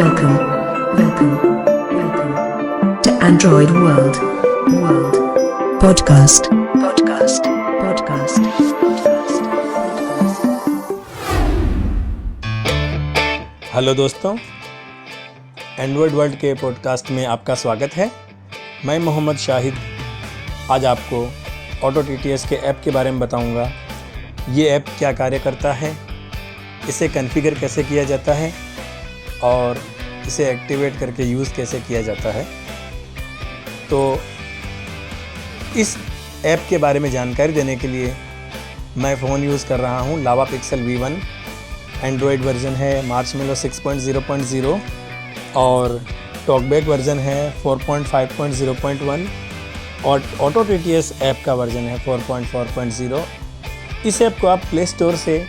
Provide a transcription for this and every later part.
Welcome, welcome, welcome to Android World. Podcast. Hello दोस्तों, Android world के podcast में आपका स्वागत है। मैं मोहम्मद शाहिद आज आपको ऑटो टीटीएस के ऐप के बारे में बताऊंगा। ये ऐप क्या कार्य करता है, इसे कॉन्फ़िगर कैसे किया जाता है और इसे एक्टिवेट करके यूज़ कैसे किया जाता है। तो इस ऐप के बारे में जानकारी देने के लिए मैं फ़ोन यूज़ कर रहा हूँ लावा पिक्सल V1। एंड्रॉयड वर्जन है मार्शमैलो 6.0.0 और टॉकबैक वर्जन है 4.5.0.1 और ऑटो टीटीएस ऐप का वर्जन है 4.4.0। इस ऐप को आप प्ले स्टोर से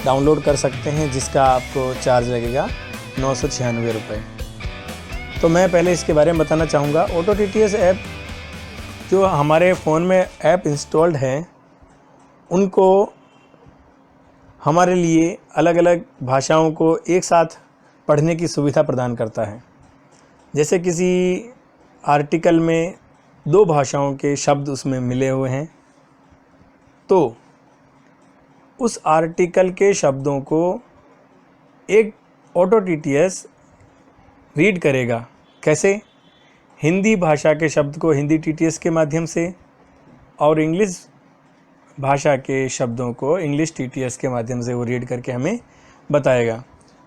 डाउनलोड कर सकते हैं, जिसका आपको चार्ज लगेगा 996 रुपये। तो मैं पहले इसके बारे में बताना चाहूँगा। ऑटो टीटीएस ऐप जो हमारे फ़ोन में ऐप इंस्टॉल्ड है, उनको हमारे लिए अलग अलग भाषाओं को एक साथ पढ़ने की सुविधा प्रदान करता है। जैसे किसी आर्टिकल में 2 भाषाओं के शब्द उसमें मिले हुए हैं, तो उस आर्टिकल के शब्दों को एक ऑटो टीटीएस रीड करेगा। कैसे? हिंदी भाषा के शब्द को हिंदी टीटीएस के माध्यम से और इंग्लिश भाषा के शब्दों को इंग्लिश टीटीएस के माध्यम से वो रीड करके हमें बताएगा।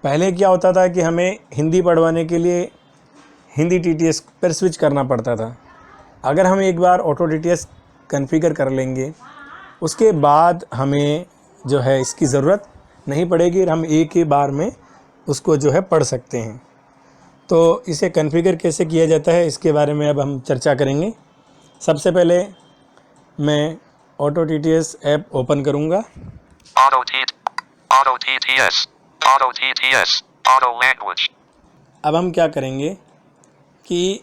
पहले क्या होता था कि हमें हिंदी पढ़वाने के लिए हिंदी टीटीएस पर स्विच करना पड़ता था। अगर हम एक बार ऑटो टीटीएस कॉन्फ़िगर कर लेंगे, उसके बाद हमें जो है इसकी ज़रूरत नहीं पड़ेगी, हम एक ही बार में उसको जो है पढ़ सकते हैं। तो इसे कॉन्फ़िगर कैसे किया जाता है, इसके बारे में अब हम चर्चा करेंगे। सबसे पहले मैं ऑटो टीटीएस ऐप ओपन करूंगा। Auto TTS auto language. अब हम क्या करेंगे कि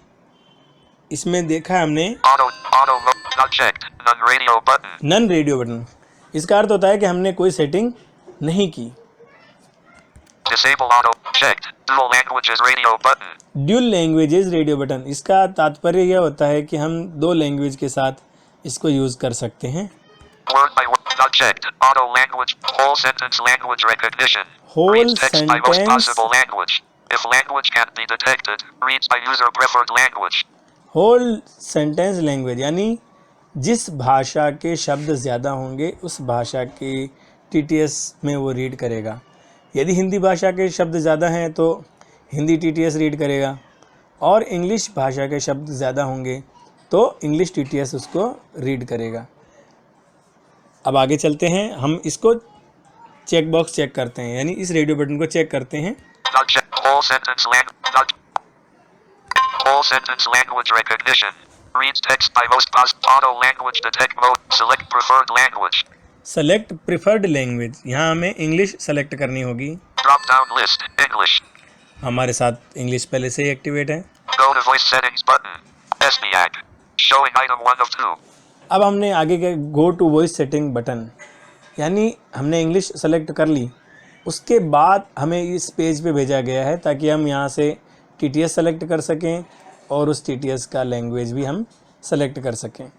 इसमें देखा है हमने नन रेडियो बटन। इसका अर्थ होता है कि हमने कोई सेटिंग नहीं की। ड्यूल लैंग्वेजेस रेडियो बटन, इसका तात्पर्य यह होता है कि हम 2 लैंग्वेज के साथ इसको यूज़ कर सकते हैं। होल सेंटेंस लैंग्वेज यानी जिस भाषा के शब्द ज़्यादा होंगे उस भाषा की टीटीएस में वो रीड करेगा। यदि हिंदी भाषा के शब्द ज़्यादा हैं तो हिंदी टीटीएस रीड करेगा, और इंग्लिश भाषा के शब्द ज़्यादा होंगे तो इंग्लिश टीटीएस उसको रीड करेगा। अब आगे चलते हैं, हम इसको चेक बॉक्स चेक करते हैं, यानी इस रेडियो बटन को चेक करते हैं। Whole sentence language recognition. Reads text by most positive. Auto language detect mode. Select preferred language. Select preferred language. यहाँ हमें इंग्लिश सेलेक्ट करनी होगी। Drop down list. English. हमारे साथ इंग्लिश पहले से ही एक्टिवेट है। Go to voice settings button. SBAC. Showing item 1 of 2. अब हमने आगे के go to voice setting button, यानी हमने इंग्लिश सेलेक्ट कर ली, उसके बाद हमें इस पेज पे भेजा गया है ताकि हम यहाँ से टीटीएस सेलेक्ट कर सकें और उस टीटीएस का लैंग्वेज भी हम सेलेक्ट कर सकें।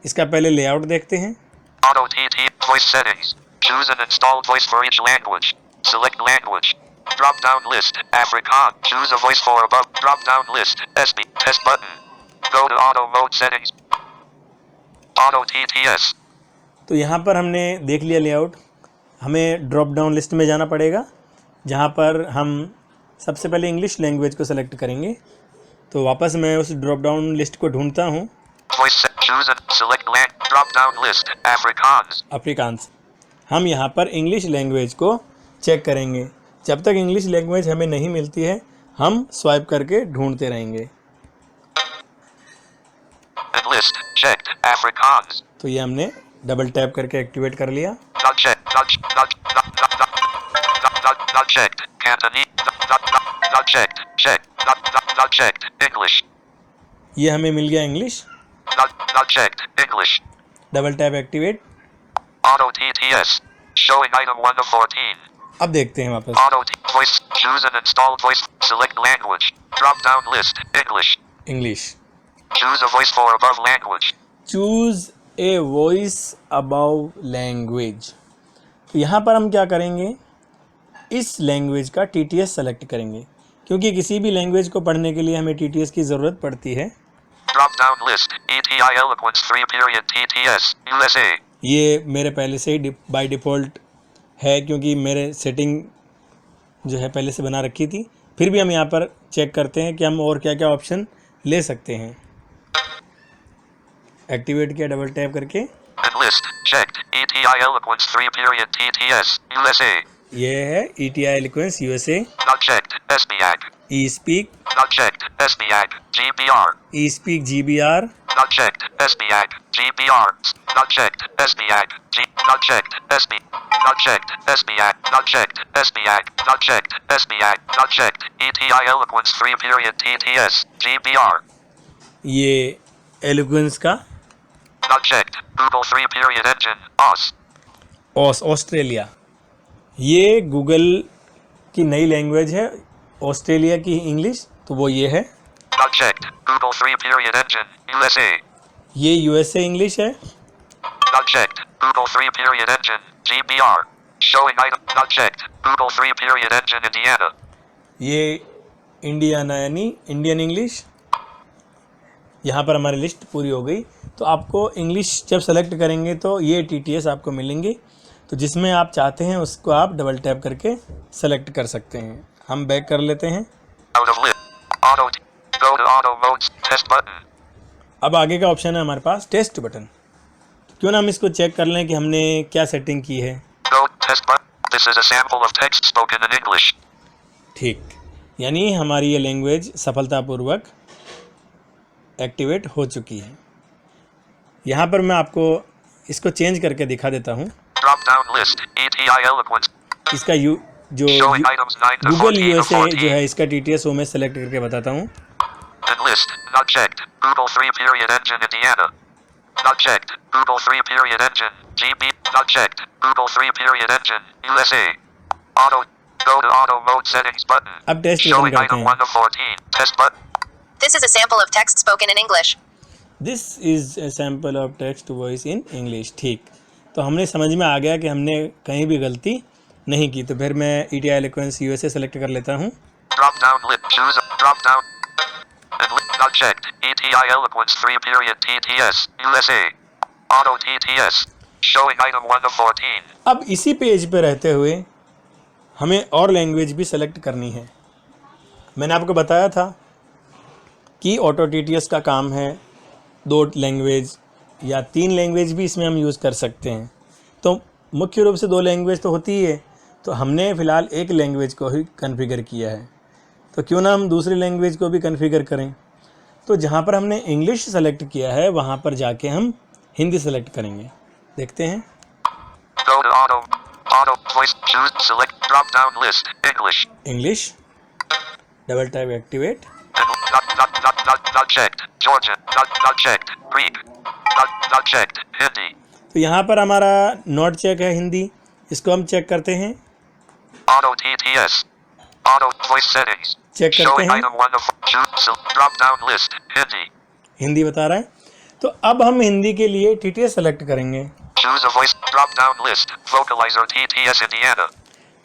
इसका पहले लेआउट देखते हैं। Auto TT voice settings. Choose an installed voice for each language. Select language. Drop down list. Afrikaans. Choose a voice for above. Drop down list. SB. Test button. Go to auto mode settings. Auto TTS. तो यहाँ पर हमने देख लिया layout. हमें drop down list में जाना पड़ेगा, जहाँ पर हम सबसे पहले इंग्लिश लैंग्वेज को सेलेक्ट करेंगे। तो वापस मैं उस ड्रॉप डाउन लिस्ट को ढूंढता हूँ। अफ्रीकांस। हम यहाँ पर इंग्लिश लैंग्वेज को चेक करेंगे। जब तक इंग्लिश लैंग्वेज हमें नहीं मिलती है, हम स्वाइप करके ढूंढते रहेंगे। तो ये हमने डबल टैप करके एक्टिवेट कर लिया। ये हमें मिल गया English. Double tap activate. Auto TTS. Showing item 1 of 14. अब देखते हैं वापस। Auto voice. Choose an installed voice. Select language. Drop down list. English. English. Choose a voice for above language. Choose a voice above language. तो यहाँ पर हम क्या करेंगे, इस लैंग्वेज का TTS सेलेक्ट करेंगे, क्योंकि किसी भी लैंग्वेज को पढ़ने के लिए हमें TTS की ज़रूरत पड़ती है। Drop down list. ETI Eloquence 3 period TTS USA. ये मेरे पहले से ही बाय डिफ़ॉल्ट है, क्योंकि मेरे सेटिंग जो है पहले से बना रखी थी। फिर भी हम यहाँ पर चेक करते हैं कि हम और क्या क्या ऑप्शन ले सकते हैं। एक्टिवेट किया डबल टैप करके। Enlist. Checked. ETI Eloquence 3 period TTS USA. ये है ETI Eloquence USA। Not checked. SBAG. E-Speak, Not checked. SBAG. GBR. E-Speak GBR, Not checked. SBAG. GBR. Not checked. SBAG. Not checked. SB. Not checked. SBAG. Not checked. SBAG. Not checked. SBAG. Not checked. ETI Eloquence 3 period TTS GBR. ये eloquence का Not checked. Google 3 period engine. OS. Australia. ये Google की नई language है, Australia की English, तो वो ये है। Not checked. Google 3 period engine. USA. ये USA इंग्लिश है। Not checked. Google 3 period engine. GBR. Showing item. Not checked. Google 3 period engine. Indiana. ये इंडियाना यानी इंडियन इंग्लिश। यहाँ पर हमारी लिस्ट पूरी हो गई। तो आपको इंग्लिश जब सेलेक्ट करेंगे तो ये TTS आपको मिलेंगे, तो जिसमें आप चाहते हैं उसको आप डबल टैप करके सेलेक्ट कर सकते हैं। हम बैक कर लेते हैं। Out of list. Auto. Go to auto modes. Test button. अब आगे का ऑप्शन है हमारे पास टेस्ट बटन। क्यों ना हम इसको चेक कर लें कि हमने क्या सेटिंग की है। Go test button. This is a sample of text spoken in English. ठीक, यानी हमारी ये लैंग्वेज सफलतापूर्वक एक्टिवेट हो चुकी है। यहाँ पर मैं आपको इसको चेंज करके दिखा देता हूँ। Drop down list. ETI Eloquence. इसका जो Showing items 9 to Google 14 of USA 14. जो है इसका TTS वो मैं सेलेक्ट करके बताता हूँ। Enlist. Not checked. Google 3 period engine. Indiana. Not checked. Google 3 period engine. GB. Not checked. Google 3 period engine. USA. Auto. Go to auto mode settings button. अब test button Showing करते item हैं। 1 to 14. Test button. This is a sample of text spoken in English. This is a sample of text voice in English. ठीक, तो हमने समझ में आ गया कि हमने कहीं भी गलती नहीं की। तो फिर मैं ETI Eloquence USA सेलेक्ट कर लेता हूँ। Drop down list. Choose a drop down. Not checked. ETI Eloquence 3 period TTS USA. Auto TTS. Showing item 1 to 14. अब इसी पेज पे रहते हुए हमें और लैंग्वेज भी सेलेक्ट करनी है। मैंने आपको बताया था कि ऑटो TTS का काम है 2 लैंग्वेज या 3 लैंग्वेज भी इसमें हम यूज़ कर सकते हैं। तो मुख्य रूप से 2 लैंग्वेज तो होती ही है, तो हमने फ़िलहाल एक लैंग्वेज को ही कॉन्फ़िगर किया है, तो क्यों ना हम दूसरी लैंग्वेज को भी कॉन्फ़िगर करें। तो जहाँ पर हमने इंग्लिश सेलेक्ट किया है वहाँ पर जाके हम हिंदी सेलेक्ट करेंगे। देखते हैं। Go to auto voice. Choose select drop down list. English. English, double type activate. Not checked. Georgian. Not checked. Greek. Not checked. Hindi. तो यहाँ पर हमारा नॉट चेक है हिंदी, इसको हम चेक करते हैं। Auto TTS. Auto voice settings. Check करते Showing हैं, item 1 to 4. Choose drop down list. Hindi. Hindi बता रहा है। तो अब हम हिंदी के लिए TTS सेलेक्ट करेंगे। Choose a voice drop down list. Vocalizer TTS Indiana.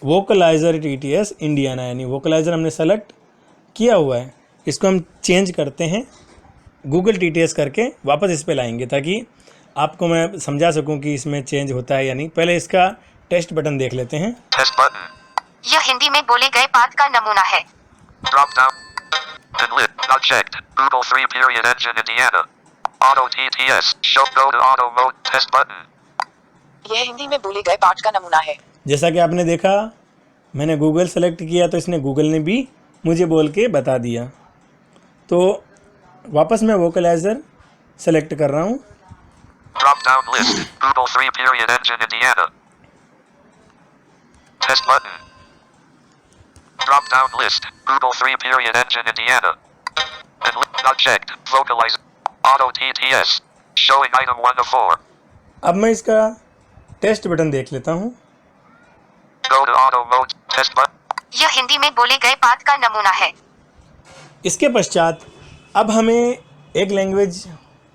वोकलाइज़र TTS Indiana, यानी वोकलाइज़र हमने सेलेक्ट किया हुआ है। इसको हम चेंज करते हैं, गूगल TTS करके वापस इस पे लाएंगे ताकि आपको मैं समझा सकूं कि इसमें चेंज होता है या नहीं। पहले इसका टेस्ट बटन देख लेते हैं। Test button. यह हिंदी में बोले गए पाठ का नमूना है। Drop down. Enlist. Not checked. Google 3 period engine Indiana. Auto TTS. Show go to auto mode. Test button. यह हिंदी में बोले गए पाठ का नमूना है। जैसा कि आपने देखा, मैंने गूगल सेलेक्ट किया तो इसने गूगल ने भी मुझे बोल के बता दिया। तो वापस मैं वोकलाइज़र सेलेक्ट कर रहा हूँ। Drop down list. Google 3 period engine Indiana. Test button. Drop down list. Google 3 period engine Indiana. Not checked. Vocalize. Auto TTS. Showing item 1 to 4. अब मैं इसका टेस्ट बटन देख लेता हूँ। Go to auto mode. Test button. यह हिंदी में बोले गए पाठ का नमूना है। इसके पश्चात अब हमें एक लैंग्वेज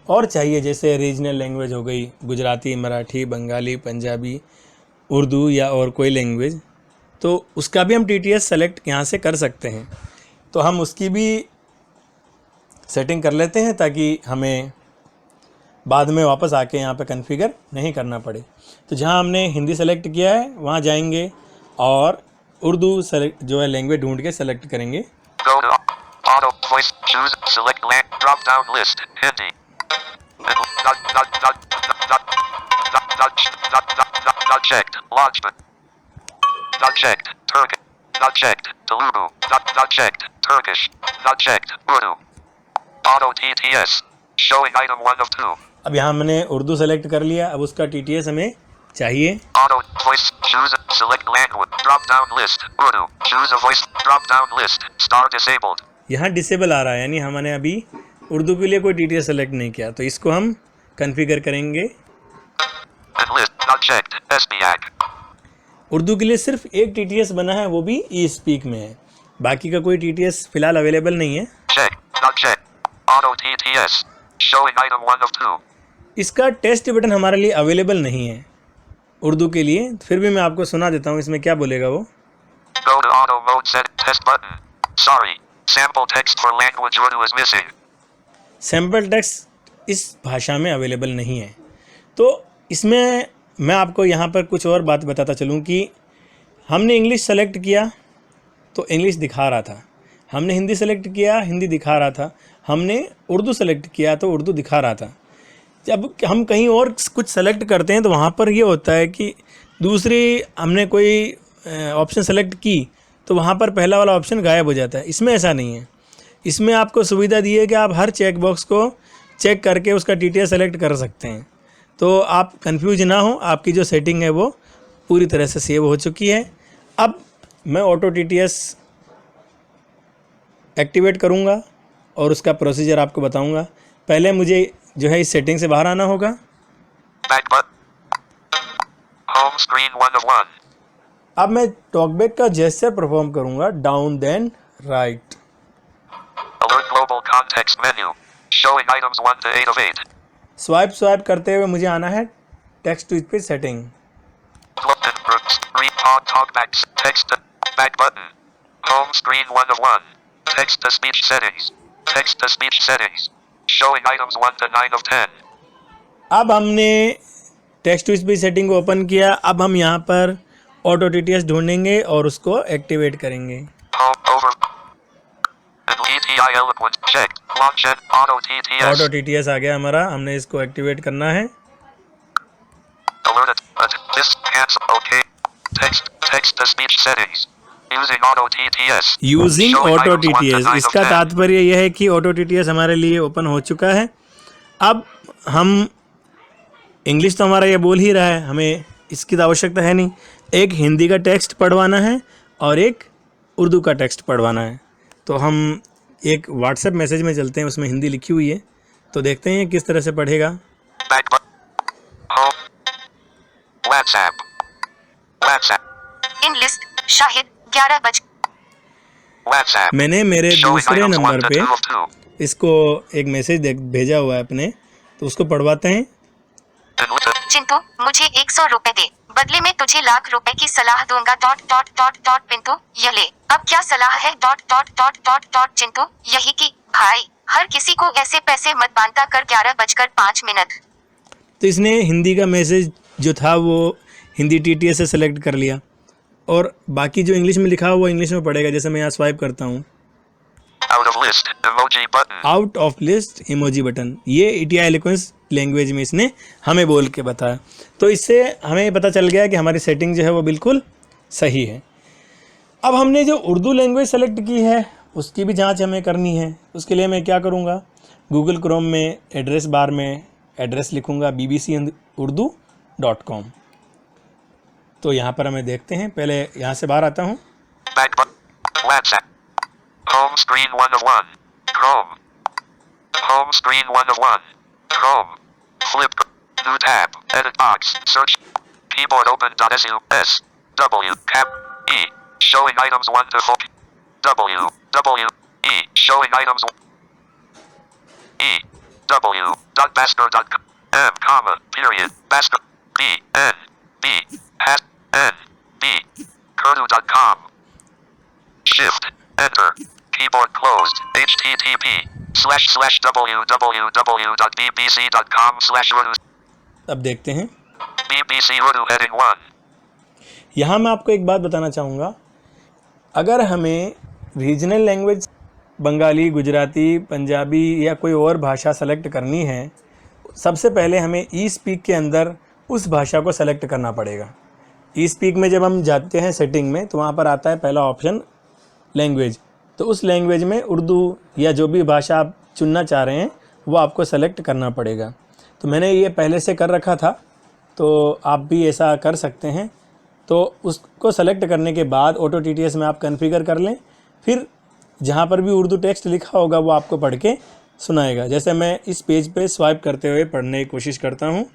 और चाहिए, जैसे रीजनल लैंग्वेज हो गई गुजराती, मराठी, बंगाली, पंजाबी, उर्दू या और कोई लैंग्वेज, तो उसका भी हम TTS सेलेक्ट यहाँ से कर सकते हैं। तो हम उसकी भी सेटिंग कर लेते हैं ताकि हमें बाद में वापस आके यहाँ पे कॉन्फ़िगर नहीं करना पड़े। तो जहाँ हमने हिंदी सेलेक्ट किया है वहाँ जाएंगे और उर्दू सेलेक्ट जो है लैंग्वेज ढूंढ के सेलेक्ट करेंगे। Go to auto voice. Choose select drop down list. Hindi. Not checked. Lodgman. Not checked. Turkish. Not checked. Telugu. Not checked. Turkish. Not checked. Urdu. Auto TTS. Showing item 1 of 2. अब यहाँ हमने Urdu select कर लिया, अब उसका TTS हमें चाहिए। Auto voice. Choose select language. Drop down list. Urdu. Choose a voice. Drop down list. Star disabled. यहाँ डिसेबल आ रहा है, यानी हमने अभी उर्दू के लिए कोई TTS सेलेक्ट नहीं किया, तो इसको हम कॉन्फ़िगर करेंगे। And list. Not checked. SBAC. Urdu के लिए सिर्फ एक TTS बना है, वो भी ई स्पीक में है, बाकी का कोई TTS फिलहाल अवेलेबल नहीं है। Check. Not checked. Auto TTS. Showing item 1 of 2. इसका टेस्ट बटन हमारे लिए अवेलेबल नहीं है उर्दू के लिए, फिर भी मैं आपको सुना देता हूँ इसमें क्या बोलेगा वो। Go to auto mode. Set test button. Sorry. Sample text for language Urdu is missing. Sample text इस भाषा में अवेलेबल नहीं है। तो इसमें मैं आपको यहाँ पर कुछ और बात बताता चलूँ कि हमने इंग्लिश सेलेक्ट किया तो इंग्लिश दिखा रहा था, हमने हिंदी सेलेक्ट किया हिंदी दिखा रहा था, हमने उर्दू सेलेक्ट किया तो उर्दू दिखा रहा था। जब हम कहीं और कुछ सेलेक्ट करते हैं तो वहाँ पर ये होता है कि दूसरी हमने कोई ऑप्शन सेलेक्ट की तो वहाँ पर पहला वाला ऑप्शन गायब हो जाता है। इसमें ऐसा नहीं है, इसमें आपको सुविधा दी है कि आप हर चेक बॉक्स को चेक करके उसका TTS सेलेक्ट कर सकते हैं। तो आप कंफ्यूज ना हो, आपकी जो सेटिंग है वो पूरी तरह से सेव हो चुकी है। अब मैं ऑटो TTS एक्टिवेट करूँगा और उसका प्रोसीजर आपको बताऊँगा। पहले मुझे जो है इस सेटिंग से बाहर आना होगा। Back button. Home screen 1 of 1. अब मैं टॉकबैक का जेस्चर परफॉर्म करूँगा, down then right. Alert global context menu. Showing items 1 to 8 of 8. Swipe करते हुए मुझे आना है text to speech setting. Club and groups. Read on talkbacks. Text to back button. Home screen 1 of 1. Text to speech settings. Text to speech settings. Showing items 1 to 9 of 10. अब हमने text to speech setting को open किया। अब हम यहाँ पर auto TTS ढूंढेंगे और उसको एक्टिवेट करेंगे। Home over. And ETI eloquent checked. Launch and auto TTS. Auto TTS आ गया हमारा, हमने इसको एक्टिवेट करना है। Alerted. This cancel. Okay. Text to speech settings. Using auto TTS. Using Showing auto items 1 to TTS, 9 of इसका 10. तात्पर्य यह है कि ऑटो TTS हमारे लिए ओपन हो चुका है। अब हम इंग्लिश तो हमारा ये बोल ही रहा है, हमें इसकी तो आवश्यकता है नहीं। एक हिंदी का टेक्स्ट पढ़वाना है और एक उर्दू का टेक्स्ट पढ़वाना है। तो हम एक व्हाट्सएप मैसेज में चलते हैं, उसमें हिंदी लिखी हुई है, तो देखते हैं किस तरह से पढ़ेगा। Back button. Home. WhatsApp. In list Shahid 11 बज। WhatsApp. मैंने मेरे Showing दूसरे items 1 नंबर to पे 2 of 2. इसको एक मैसेज भेजा हुआ है अपने, तो उसको पढ़वाते हैं। And with it. चिंटू मुझे 100 रुपए दे, बदले में तुझे लाख रुपए की सलाह दूंगा। पिंटू ये ले, अब क्या सलाह है? चिंटू यही कि भाई हर किसी को ऐसे पैसे मत बांटा कर। 11:05। तो इसने हिंदी का मैसेज जो था वो हिंदी TTS से सेलेक्ट कर लिया और बाकी जो इंग्लिश में लिखा हुआ वो इंग्लिश में पढ़ेगा। जैसे मैं यहाँ स्वाइप करता हूँ, Out of list. Emoji button. Out of list emoji button, ये ETI एलोक्वेंस लैंग्वेज में इसने हमें बोल के बताया। तो इससे हमें पता चल गया कि हमारी सेटिंग जो है वो बिल्कुल सही है। अब हमने जो उर्दू लैंग्वेज सेलेक्ट की है उसकी भी जांच हमें करनी है। उसके लिए मैं क्या करूँगा, गूगल क्रोम में एड्रेस बार में एड्रेस लिखूँगा bbcurdu.com। तो यहाँ पर हमें देखते हैं, पहले यहाँ से बाहर आता हूँ। Back button. WhatsApp. Home screen 1 of 1. Chrome. Home screen 1 of 1. Chrome. Flip. New tab. Edit box. Search. Keyboard open. .sus. W. Cap. E. Showing items 1 to 4. W. W. E. Showing items. E. W. Dot Basker. Dot. M. Comma. Period. Basker. B. N. B. Hat. N. B. Kurdu.com. Shift. Enter. Keyboard closed. http://www.bbc.com/Urdu. अब देखते हैं। BBC Urdu heading 1. यहाँ मैं आपको एक बात बताना चाहूँगा, अगर हमें रीजनल लैंग्वेज बंगाली, गुजराती, पंजाबी या कोई और भाषा सेलेक्ट करनी है, सबसे पहले हमें ई स्पीक के अंदर उस भाषा को सेलेक्ट करना पड़ेगा। ई स्पीक में जब हम जाते हैं सेटिंग में, तो वहाँ पर आता है पहला ऑप्शन लैंग्वेज। तो उस लैंग्वेज में उर्दू या जो भी भाषा आप चुनना चाह रहे हैं वो आपको सेलेक्ट करना पड़ेगा। तो मैंने ये पहले से कर रखा था, तो आप भी ऐसा कर सकते हैं। तो उसको सेलेक्ट करने के बाद ऑटो TTS में आप कॉन्फ़िगर कर लें, फिर जहाँ पर भी उर्दू टेक्स्ट लिखा होगा वो आपको पढ़ के सुनाएगा। जैसे मैं इस पेज पे स्वाइप करते हुए पढ़ने की कोशिश करता हूँ।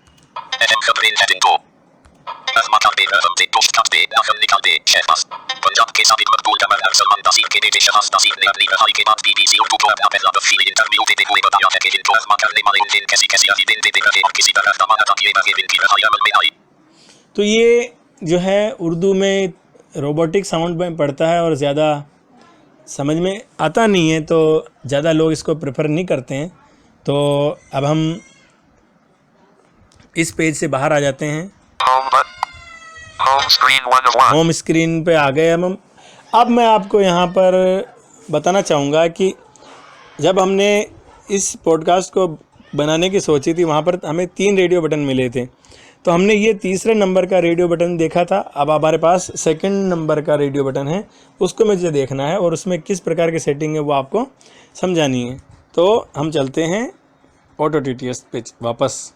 पंजाब के साबिक मकबूल कमर अरसलमान नसीर के बेटे शहनाज नसीर ने अपनी रिहाई के बाद BBC उर्दू को अपना पहला तफसीली इंटरव्यू देते हुए बताया है कि जिनको अज़मा करने वाले उन दिन कैसी आदि देते रहे और किसी तरह तमाम अता किए बगैर इनकी रिहाई अमल में आई। तो ये जो है उर्दू में रोबोटिक साउंड में पढ़ता है और ज़्यादा समझ में आता नहीं है, तो ज़्यादा लोग इसको प्रेफर नहीं करते हैं। तो अब हम इस पेज से बाहर आ जाते हैं। Home screen 1 of 1. Home screen पे आ गए हम। अब मैं आपको यहाँ पर बताना चाहूँगा कि जब हमने इस पॉडकास्ट को बनाने की सोची थी, वहाँ पर हमें 3 रेडियो बटन मिले थे। तो हमने ये तीसरे नंबर का रेडियो बटन देखा था। अब हमारे पास सेकंड नंबर का रेडियो बटन है, उसको मुझे देखना है और उसमें किस प्रकार की सेटिंग है वो आपको समझानी है। तो हम चलते हैं ऑटो TTS पे वापस।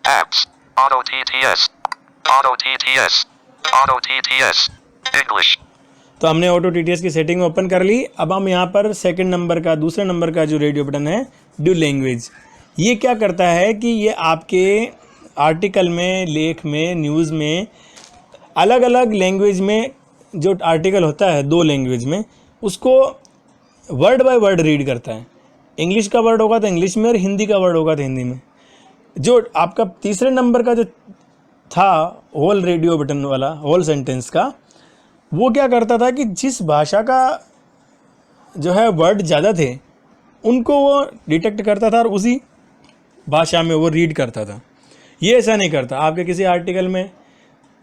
Apps. Auto TTS. Auto TTS. Auto TTS. English. तो हमने ऑटो TTS की सेटिंग ओपन कर ली। अब हम यहाँ पर सेकंड नंबर का, दूसरे नंबर का जो रेडियो बटन है, ड्यू लैंग्वेज, ये क्या करता है कि ये आपके आर्टिकल में, लेख में, न्यूज़ में अलग अलग लैंग्वेज में जो आर्टिकल होता है 2 लैंग्वेज में, उसको वर्ड बाय वर्ड रीड करता है। इंग्लिश का वर्ड होगा तो इंग्लिश में और हिंदी का वर्ड होगा तो हिंदी में। जो आपका तीसरे नंबर का जो था होल रेडियो बटन वाला, होल सेंटेंस का, वो क्या करता था कि जिस भाषा का जो है वर्ड ज़्यादा थे उनको वो डिटेक्ट करता था और उसी भाषा में वो रीड करता था। ये ऐसा नहीं करता। आपके किसी आर्टिकल में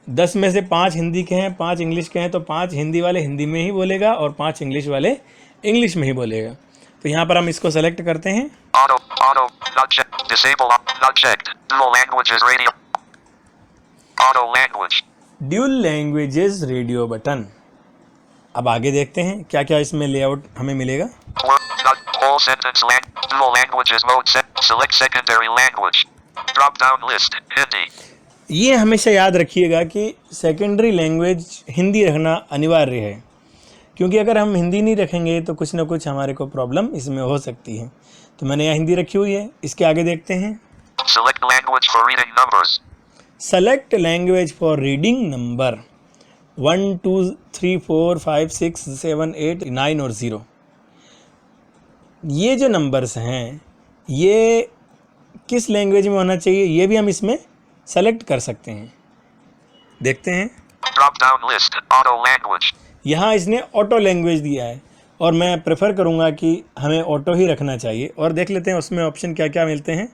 10 में से 5 हिंदी के हैं, 5 इंग्लिश के हैं, तो 5 हिंदी वाले हिंदी में ही बोलेगा और 5 इंग्लिश वाले इंग्लिश में ही बोलेगा। तो यहाँ पर हम इसको सेलेक्ट करते हैं। Auto, not checked. Disable, not checked. Dual languages radio. Auto language. Dual languages radio button. अब आगे देखते हैं क्या क्या इसमें लेआउट हमें मिलेगा। Whole sentence dual languages mode set. Select secondary language. Drop down list. Hindi. ये हमेशा याद रखिएगा कि सेकेंडरी लैंग्वेज हिंदी रखना अनिवार्य है, क्योंकि अगर हम हिंदी नहीं रखेंगे तो कुछ ना कुछ हमारे को प्रॉब्लम इसमें हो सकती है। तो मैंने यहाँ हिंदी रखी हुई है। इसके आगे देखते हैं। Select language for reading numbers. Select language for reading number 1 2 3 4 5 6 7 8 9 और 0। ये जो नंबर्स हैं ये किस लैंग्वेज में होना चाहिए, ये भी हम इसमें सेलेक्ट कर सकते हैं। देखते हैं। Drop down list. Auto language. यहाँ इसने ऑटो लैंग्वेज दिया है और मैं प्रेफर करूँगा कि हमें ऑटो ही रखना चाहिए। और देख लेते हैं उसमें ऑप्शन क्या क्या मिलते हैं।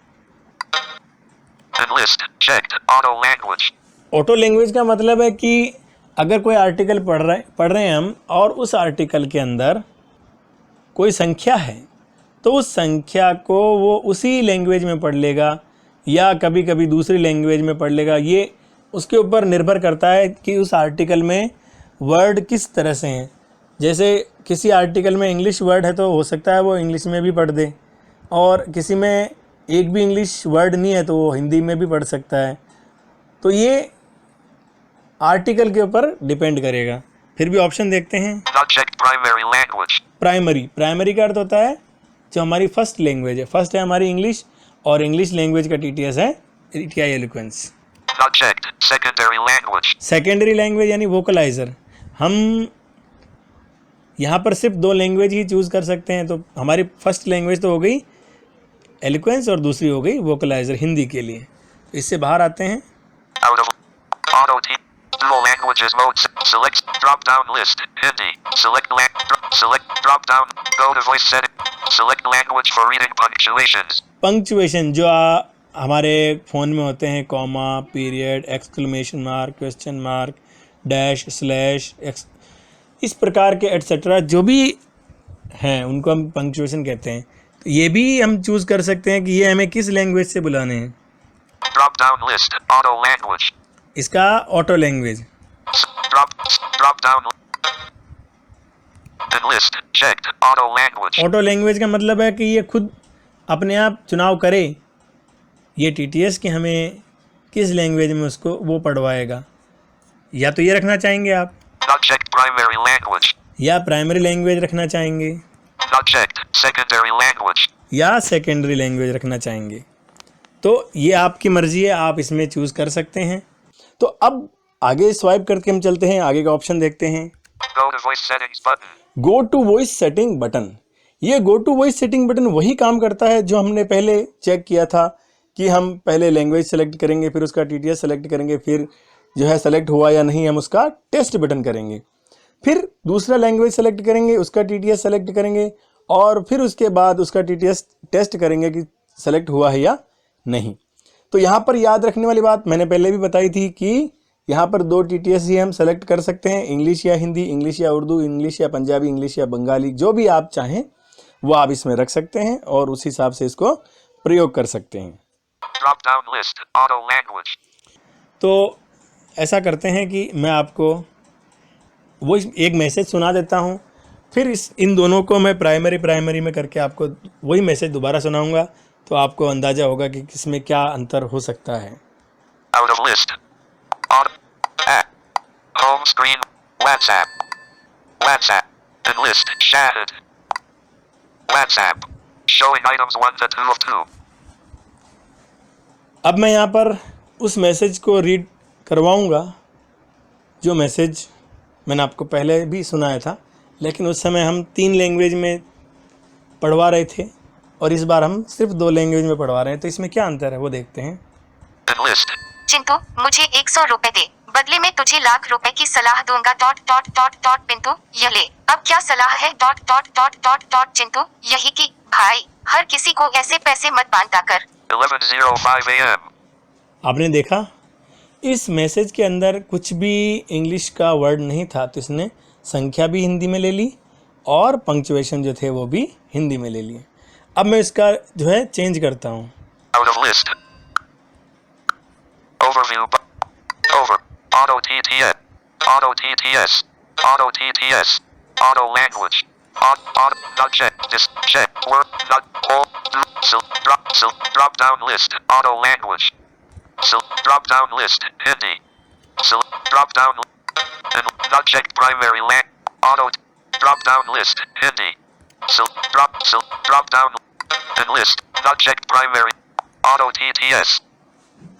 Enlist. Checked. Auto language. Auto language का मतलब है कि अगर कोई आर्टिकल पढ़ रहे हैं हम और उस आर्टिकल के अंदर कोई संख्या है, तो उस संख्या को वो उसी लैंग्वेज में पढ़ लेगा या कभी कभी दूसरी लैंग्वेज में पढ़ लेगा। ये उसके ऊपर निर्भर करता है कि उस आर्टिकल में वर्ड किस तरह से हैं। जैसे किसी आर्टिकल में इंग्लिश वर्ड है तो हो सकता है वो इंग्लिश में भी पढ़ दे, और किसी में एक भी इंग्लिश वर्ड नहीं है तो वो हिंदी में भी पढ़ सकता है। तो ये आर्टिकल के ऊपर डिपेंड करेगा। फिर भी ऑप्शन देखते हैं। Not checked primary language. Primary का अर्थ होता है जो हमारी फर्स्ट लैंग्वेज है। फर्स्ट है हमारी इंग्लिश और इंग्लिश लैंग्वेज का TTS है TI eloquence. Not checked. Secondary language. Secondary language यानी वोकलाइजर, हम यहाँ पर सिर्फ 2 लैंग्वेज ही चूज़ कर सकते हैं। तो हमारी फर्स्ट लैंग्वेज तो हो गई एलोक्वेंस और दूसरी हो गई वोकलाइजर हिंदी के लिए। तो इससे बाहर आते हैं। Out of auto T. Dual languages mode. Select drop down list. Hindi. Select drop down. Go to voice setting. Select language for reading punctuations. Punctuation जो हमारे फ़ोन में होते हैं, comma, period, exclamation mark, question mark, dash, slash, इस प्रकार के etcetera जो भी हैं उनको हम पंक्चुएशन कहते हैं। तो ये भी हम चूज़ कर सकते हैं कि ये हमें किस लैंग्वेज से बुलाने हैं। Drop down list. Auto language. इसका auto language. Drop down. And list. Checked. Auto language. Auto language का मतलब है कि ये खुद अपने आप चुनाव करे ये टीटीएस कि हमें किस लैंग्वेज में उसको वो पढ़वाएगा। या तो ये रखना चाहेंगे आप, Not checked. Primary language. या प्राइमरी लैंग्वेज रखना चाहेंगे, Not checked. Secondary language. या सेकेंडरी लैंग्वेज रखना चाहेंगे। तो ये आपकी मर्ज़ी है, आप इसमें चूज़ कर सकते हैं। तो अब आगे स्वाइप करके हम चलते हैं, आगे का ऑप्शन देखते हैं। Go to voice settings button. Go to voice setting button. ये go to voice setting button वही काम करता है जो हमने पहले चेक किया था कि हम पहले लैंग्वेज सेलेक्ट करेंगे, फिर उसका टीटीएस सेलेक्ट करेंगे, फिर जो है सेलेक्ट हुआ या नहीं हम उसका टेस्ट बटन करेंगे, फिर दूसरा लैंग्वेज सेलेक्ट करेंगे, उसका टीटीएस सेलेक्ट करेंगे, और फिर उसके बाद उसका टीटीएस टेस्ट करेंगे कि सेलेक्ट हुआ है या नहीं। तो यहाँ पर याद रखने वाली बात मैंने पहले भी बताई थी कि यहाँ पर 2 टीटीएस ही हम सेलेक्ट कर सकते हैं, इंग्लिश या हिंदी, इंग्लिश या उर्दू, इंग्लिश या पंजाबी, इंग्लिश या बंगाली, जो भी आप चाहें वो आप इसमें रख सकते हैं और उस हिसाब से इसको प्रयोग कर सकते हैं। Drop down list. Auto language. तो ऐसा करते हैं कि मैं आपको वो एक मैसेज सुना देता हूँ, फिर इन दोनों को मैं प्राइमरी में करके आपको वही मैसेज दोबारा सुनाऊंगा, तो आपको अंदाज़ा होगा कि किसमें क्या अंतर हो सकता है। Out of list. Auto. App. Home screen. WhatsApp. WhatsApp. And list. Shahid. WhatsApp. Showing items 1 to 2 of 2. अब मैं यहाँ पर उस मैसेज को रीड करवाऊँगा जो मैसेज मैंने आपको पहले भी सुनाया था, लेकिन उस समय हम 3 लैंग्वेज में पढ़वा रहे थे और इस बार हम सिर्फ 2 लैंग्वेज में पढ़वा रहे हैं। तो इसमें क्या अंतर है वो देखते हैं। And list. चिंटू मुझे 100 रुपए दे, बदले में तुझे लाख रुपए की सलाह दूंगा। पिंटू ये ले, अब क्या सलाह है? चिंटू यही कि भाई हर किसी को ऐसे पैसे मत बांटा कर। 11:05 a.m. आपने देखा इस मैसेज के अंदर कुछ भी इंग्लिश का वर्ड नहीं था, तो इसने संख्या भी हिंदी में ले ली और पंक्चुएशन जो थे वो भी हिंदी में ले लिए। अब मैं इसका जो है चेंज करता हूँ। Out of list. Overview. Over. Auto TTS. Auto TTS. Auto TTS. Auto language. Auto. Not check. Just check. Word. Not hold. Do. Drop down list. Auto language. Drop down list. Hindi. Drop down. And not checked primary lang. Auto. Drop down list. Hindi. Drop down. And list. Not checked primary. Auto TTS.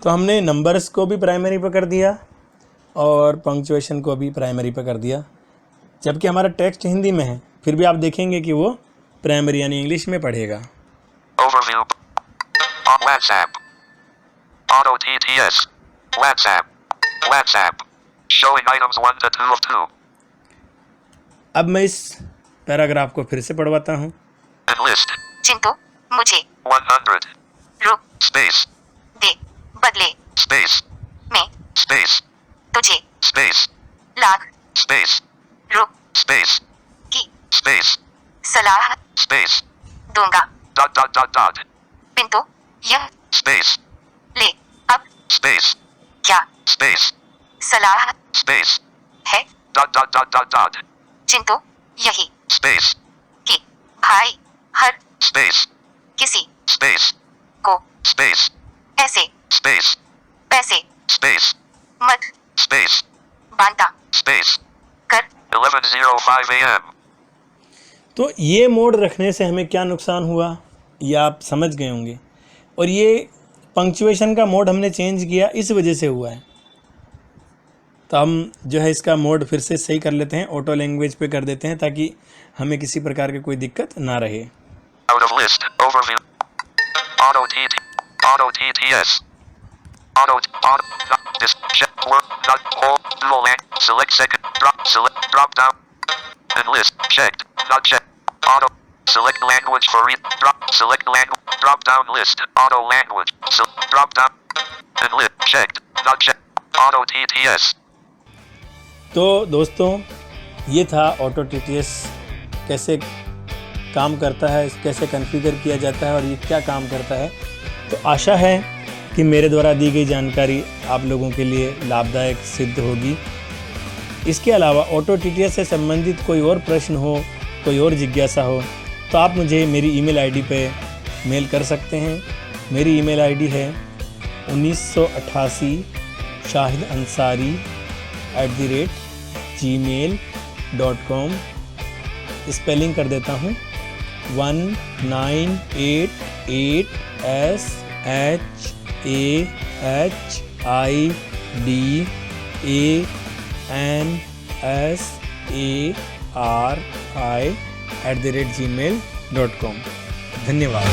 तो हमने numbers को भी primary पर कर दिया और punctuation को भी प्राइमरी पर कर दिया, जबकि हमारा टेक्स्ट हिंदी में है, फिर भी आप देखेंगे कि वो प्राइमरी यानी इंग्लिश में पढ़ेगा। Overview. WhatsApp. Auto TTS. WhatsApp. WhatsApp. Showing items 1 to 2 of 2. अब मैं इस पैराग्राफ को फिर से पढ़वाता हूँ। And list. चिंटू मुझे 100. रुक Space. दे, बदले Space. में Space. तुझे Space. लाख Space. रुक Space. की Space. सलाह Space. दूंगा। Dot. पिंटू यह Space. ले, अब Space. क्या Space. सलाह Space. है? Dot. चिंटू यही Space. कि भाई हर Space. किसी Space. को Space. ऐसे Space. पैसे Space. मत Space. बांटा Space. कर। 11:05 a.m. तो ये मोड रखने से हमें क्या नुकसान हुआ ये आप समझ गए होंगे। और ये पंक्चुएशन का मोड हमने चेंज किया, इस वजह से हुआ है। तो हम जो है इसका मोड फिर से सही कर लेते हैं, ऑटो लैंग्वेज पे कर देते हैं ताकि हमें किसी प्रकार की कोई दिक्कत ना रहे। Out of list. Overview. Auto TT. Auto TTS. Auto. This. Check. Word. Not. Whole. Dual lang. Select second. Drop. Select. Drop down. And list. Checked. Not checked. Auto. Select language for read. Drop. Select language. Drop down list. Auto language. Drop down. And list. Checked. Not checked. Auto TTS. तो दोस्तों ये था auto TTS कैसे काम करता है, कैसे configure किया जाता है और ये क्या काम करता है। तो आशा है कि मेरे द्वारा दी गई जानकारी आप लोगों के लिए लाभदायक सिद्ध होगी। इसके अलावा ऑटो TTS से संबंधित कोई और प्रश्न हो, कोई और जिज्ञासा हो तो आप मुझे मेरी ईमेल आईडी पे मेल कर सकते हैं। मेरी ईमेल आईडी है 1988 shahid_ansari@gmail.com। स्पेलिंग कर देता हूँ 1988SHAHIDANSARI@gmail.com। धन्यवाद।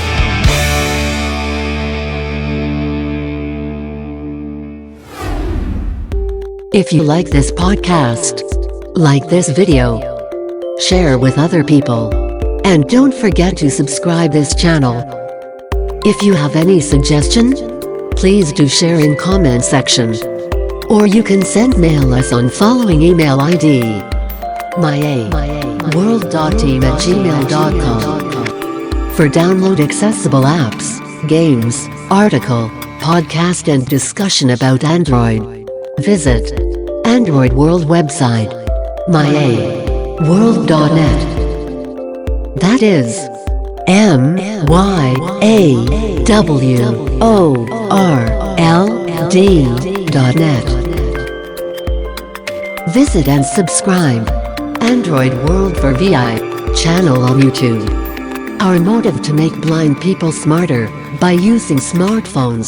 If you like this podcast, like this video, share with other people, and don't forget to subscribe this channel. If you have any suggestion, please do share in comment section, or you can send mail us on following email ID: world.team@gmail.com. For download accessible apps, games, article, podcast and discussion about Android, visit Android World website myaworld.net. That is myaworld.net. Visit and subscribe Android World for VI channel on YouTube. Our motive to make blind people smarter by using smartphones.